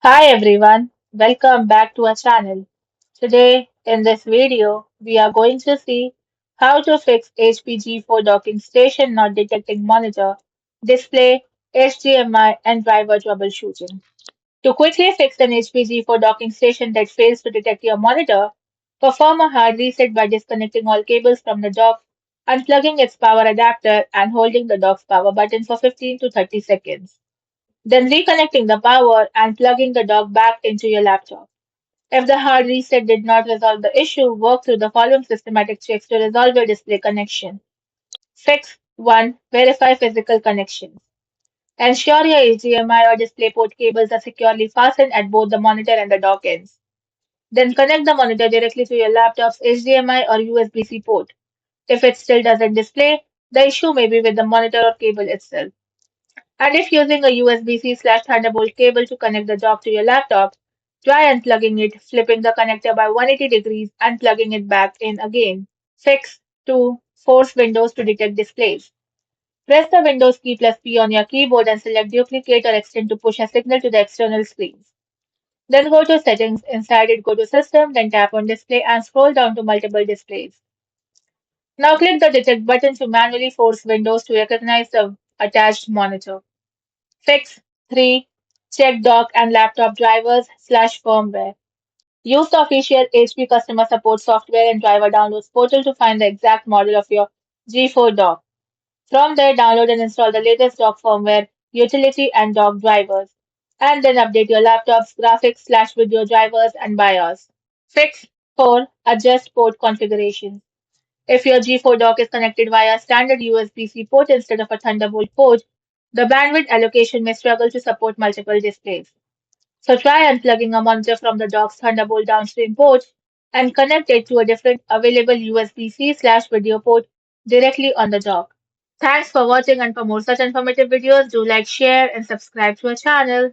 Hi everyone, welcome back to our channel. Today in this video, we are going to see how to fix HPG4 docking station not detecting monitor, display, HDMI and driver troubleshooting. To quickly fix an HPG4 docking station that fails to detect your monitor, perform a hard reset by disconnecting all cables from the dock, unplugging its power adapter and holding the dock's power button for 15 to 30 seconds. Then reconnecting the power and plugging the dock back into your laptop. If the hard reset did not resolve the issue, work through the following systematic checks to resolve your display connection. Fix 1. Verify physical connections. Ensure your HDMI or DisplayPort cables are securely fastened at both the monitor and the dock ends. Then connect the monitor directly to your laptop's HDMI or USB-C port. If it still doesn't display, the issue may be with the monitor or cable itself. And if using a USB-C/Thunderbolt cable to connect the dock to your laptop, try unplugging it, flipping the connector by 180 degrees and plugging it back in again. Fix 2. Force Windows to detect displays. Press the Windows key plus P on your keyboard and select Duplicate or Extend to push a signal to the external screens. Then go to Settings. Inside it, go to System, then tap on Display and scroll down to Multiple Displays. Now click the Detect button to manually force Windows to recognize the attached monitor. Fix 3. Check dock and laptop drivers/firmware. Use the official HP customer support software and driver downloads portal to find the exact model of your G4 dock. From there, download and install the latest dock firmware, utility, and dock drivers. And then update your laptop's graphics/video drivers and BIOS. Fix 4. Adjust port configurations. If your G4 dock is connected via a standard USB-C port instead of a Thunderbolt port, the bandwidth allocation may struggle to support multiple displays. So try unplugging a monitor from the dock's Thunderbolt downstream port and connect it to a different available USB-C/video port directly on the dock. Thanks for watching, and for more such informative videos, do like, share and subscribe to our channel.